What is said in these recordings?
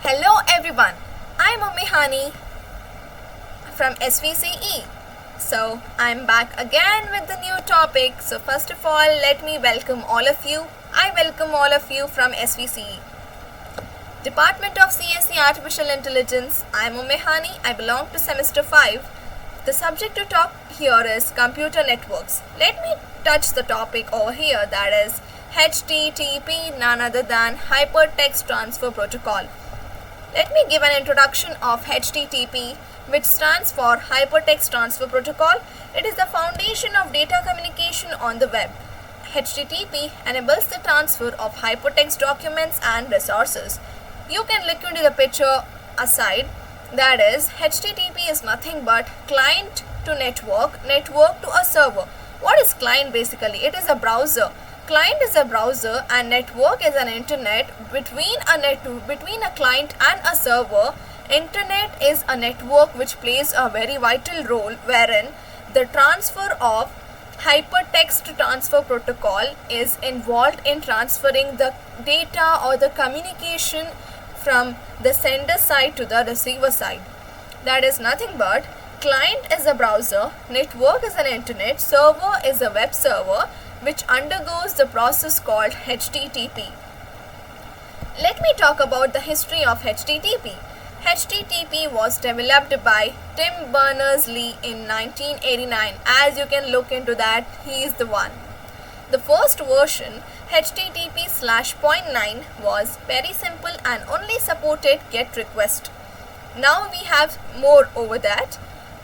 Hello everyone, I'm Ummihani from SVCE. So I'm back again with the new topic. So first of all, let me welcome all of you. I welcome all of you from SVCE. Department of CSE Artificial Intelligence. I'm Ummihani. I belong to semester 5. The subject to talk here is computer networks. Let me touch the topic over here, that is HTTP, none other than Hypertext Transfer Protocol. Let me give an introduction of HTTP, which stands for Hypertext Transfer Protocol. It is the foundation of data communication on the web. HTTP enables the transfer of hypertext documents and resources. You can look into the picture aside. That is, HTTP is nothing but client to network, network to a server. What is client basically? It is a browser. Client is a browser and network is an internet between a client and a server. Internet is a network which plays a very vital role, wherein the transfer of hypertext transfer protocol is involved in transferring the data or the communication from the sender side to the receiver side. That is nothing but client is a browser, network is an internet, server is a web server which undergoes the process called HTTP. Let me talk about the history of HTTP. HTTP was developed by Tim Berners-Lee in 1989. As you can look into that, he is the one. The first version, HTTP/.9, was very simple and only supported GET request. Now we have more over that.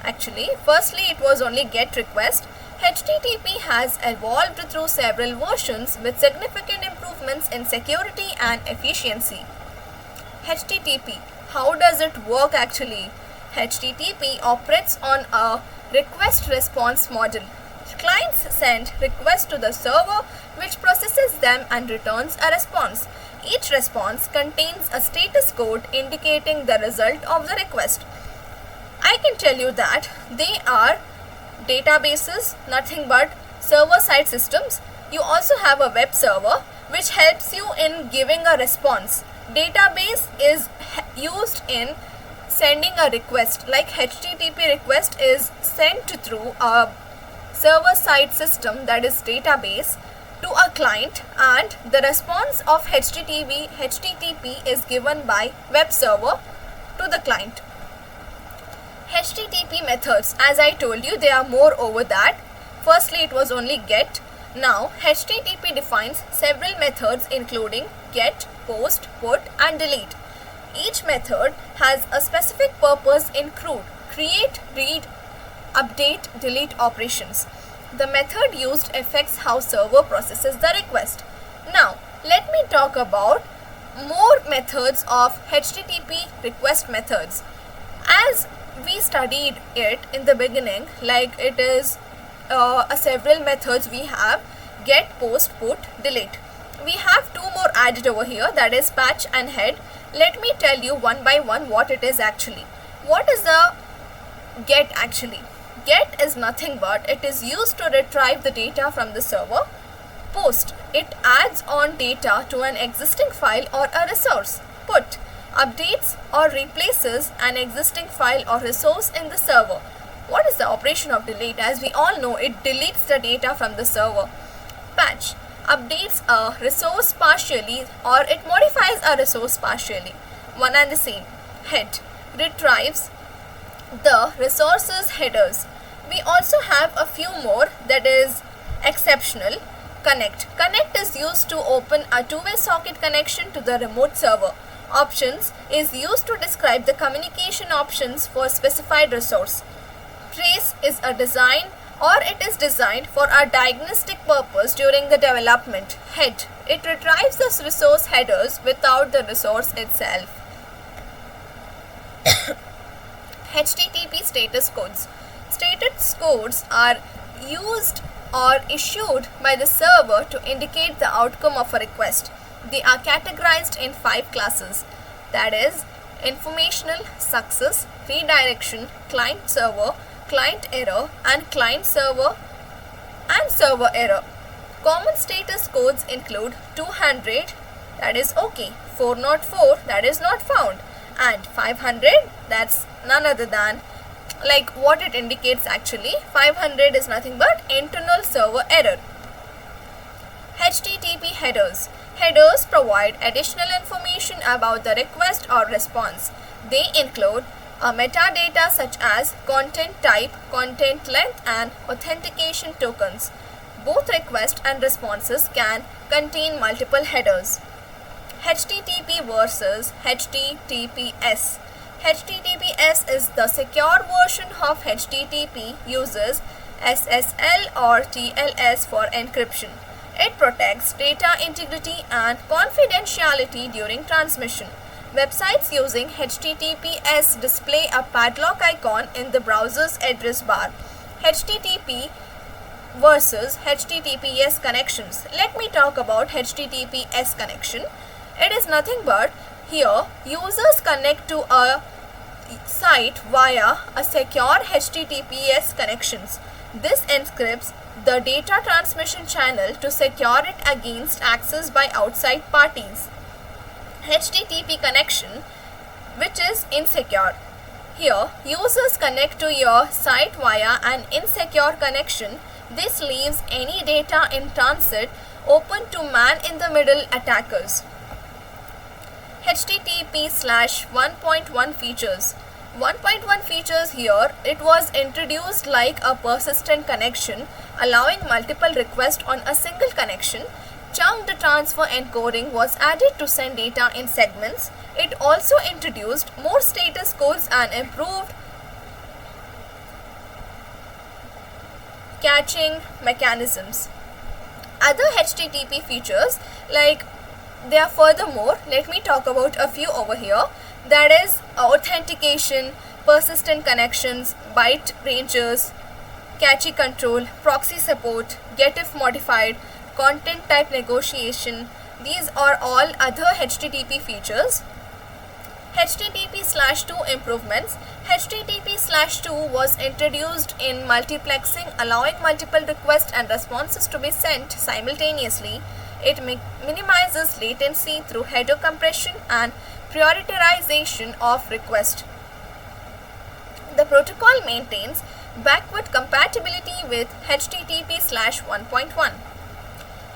Actually, firstly it was only GET request. HTTP has evolved through several versions with significant improvements in security and efficiency. HTTP, how does it work actually? HTTP operates on a request-response model. Clients send requests to the server, which processes them and returns a response. Each response contains a status code indicating the result of the request. I can tell you that they are databases, nothing but server-side systems. You also have a web server which helps you in giving a response. Database is used in sending a request, like HTTP request is sent through a server-side system, that is database, to a client, and the response of HTTP is given by web server to the client. HTTP methods, as I told you, there are more over that. Firstly, it was only GET. Now, HTTP defines several methods including GET, POST, PUT and DELETE. Each method has a specific purpose in create, read, update, delete operations. The method used affects how server processes the request. Now, let me talk about more methods of HTTP request methods. As we studied it in the beginning, like it is several methods we have: GET, POST, PUT, DELETE. We have two more added over here, that is patch and head. Let me tell you one by one what it is actually. What is the GET actually? GET is nothing but it is used to retrieve the data from the server. POST, it adds on data to an existing file or a resource. PUT, updates or replaces an existing file or resource in the server. What is the operation of delete? As we all know, it deletes the data from the server. Patch, updates a resource partially or it modifies a resource partially. One and the same. Head, retrieves the resources headers. We also have a few more, that is exceptional. Connect, connect is used to open a two-way socket connection to the remote server. Options is used to describe the communication options for a specified resource. Trace is a design or it is designed for a diagnostic purpose during the development. Head, it retrieves the resource headers without the resource itself. HTTP status codes. Status codes are used or issued by the server to indicate the outcome of a request. They are categorized in 5 classes, that is informational, success, redirection, client server, client error and client server and server error. Common status codes include 200, that is OK, 404, that is not found, And 500, that's none other than, like what it indicates actually, 500 is nothing but internal server error. HTTP headers. Headers provide additional information about the request or response. They include a metadata such as content type, content length, and authentication tokens. Both requests and responses can contain multiple headers. HTTP versus HTTPS. HTTPS is the secure version of HTTP, uses SSL or TLS for encryption. It protects data integrity and confidentiality during transmission. Websites using HTTPS display a padlock icon in the browser's address bar. HTTP versus HTTPS connections. Let me talk about HTTPS connection. It is nothing but, here users connect to a site via a secure HTTPS connections. This encrypts the data transmission channel to secure it against access by outside parties. HTTP connection, which is insecure. Here users connect to your site via an insecure connection. This leaves any data in transit open to man-in-the-middle attackers. HTTP/1.1 features. 1.1 features here, it was introduced like a persistent connection, allowing multiple requests on a single connection. Chunked transfer encoding was added to send data in segments. It also introduced more status codes and improved caching mechanisms. Other HTTP features, like there are furthermore, let me talk about a few over here. That is authentication, persistent connections, byte ranges, cache control, proxy support, getif modified, content type negotiation. These are all other HTTP features. HTTP/2 improvements. HTTP/2 was introduced in multiplexing, allowing multiple requests and responses to be sent simultaneously. It minimizes latency through header compression and prioritization of requests. The protocol maintains backward compatibility with HTTP/1.1.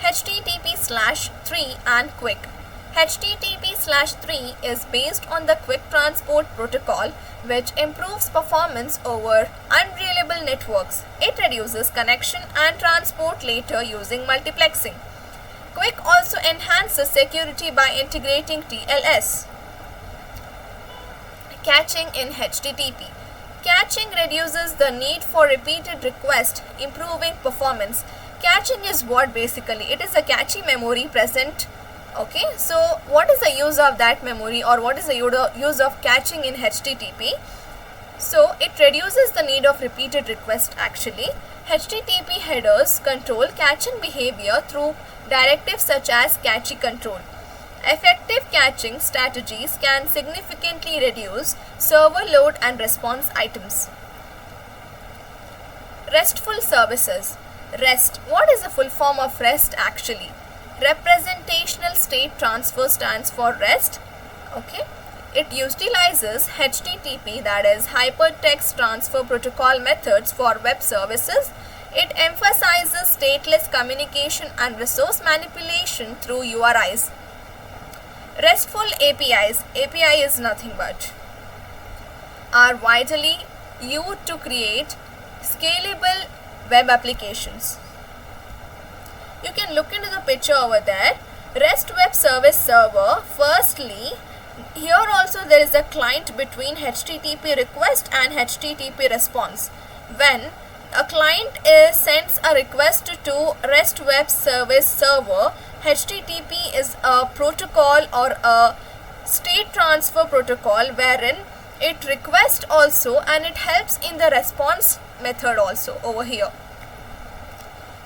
HTTP/3 and QUIC. HTTP/3 is based on the Quick Transport Protocol, which improves performance over unreliable networks. It reduces connection and transport later using multiplexing. QUIC also enhances security by integrating TLS. Caching in HTTP. Caching reduces the need for repeated requests, improving performance. Caching is what basically? It is a cache memory present. Okay, so what is the use of that memory, or what is the use of caching in HTTP? So it reduces the need of repeated requests actually. HTTP headers control caching behavior through directives such as cache control. Effective caching strategies can significantly reduce server load and response items. RESTful services. REST. What is the full form of REST actually? Representational State Transfer stands for REST. Okay. It utilizes HTTP, that is Hypertext Transfer Protocol methods for web services. It emphasizes stateless communication and resource manipulation through URIs. RESTful APIs. API is nothing but are vitally used to create scalable web applications. You can look into the picture over there. REST Web Service Server. Firstly, here also there is a client between HTTP request and HTTP response. When a client sends a request to REST Web Service Server, HTTP is a protocol or a state transfer protocol wherein it requests also and it helps in the response method also over here.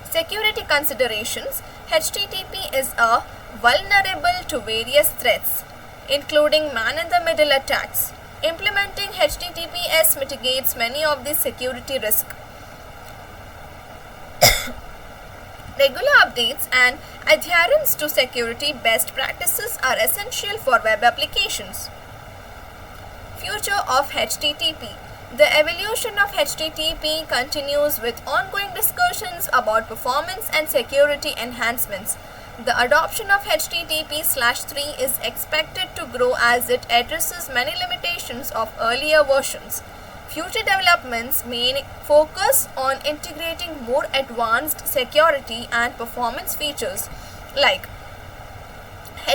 Security considerations. HTTP is vulnerable to various threats, including man-in-the-middle attacks. Implementing HTTPS mitigates many of these security risks. Regular updates and adherence to security best practices are essential for web applications. Future of HTTP. The evolution of HTTP continues with ongoing discussions about performance and security enhancements. The adoption of HTTP/3 is expected to grow as it addresses many limitations of earlier versions. Future developments may focus on integrating more advanced security and performance features like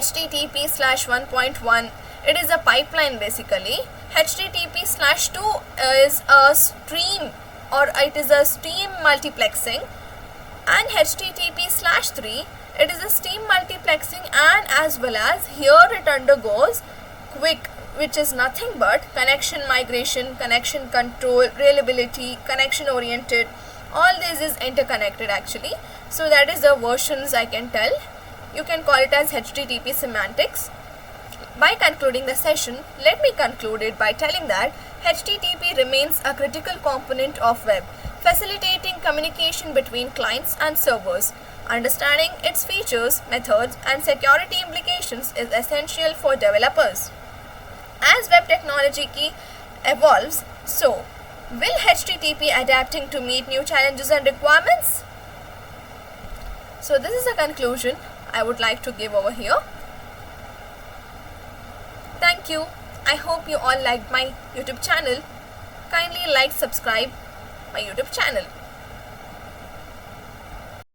HTTP/1.1. It is a pipeline basically. HTTP/2 is a stream, or it is a stream multiplexing, and HTTP/3 it is a stream multiplexing, and as well as here it undergoes QUIC, which is nothing but connection migration, connection control, reliability, connection oriented. All this is interconnected actually. So that is the versions I can tell. You can call it as HTTP semantics. By concluding the session, let me conclude it by telling that HTTP remains a critical component of web, facilitating communication between clients and servers. Understanding its features, methods, and security implications is essential for developers. As web technology evolves, so will HTTP adapting to meet new challenges and requirements? So this is a conclusion I would like to give over here. Thank you. I hope you all liked my YouTube channel. Kindly like, subscribe my YouTube channel.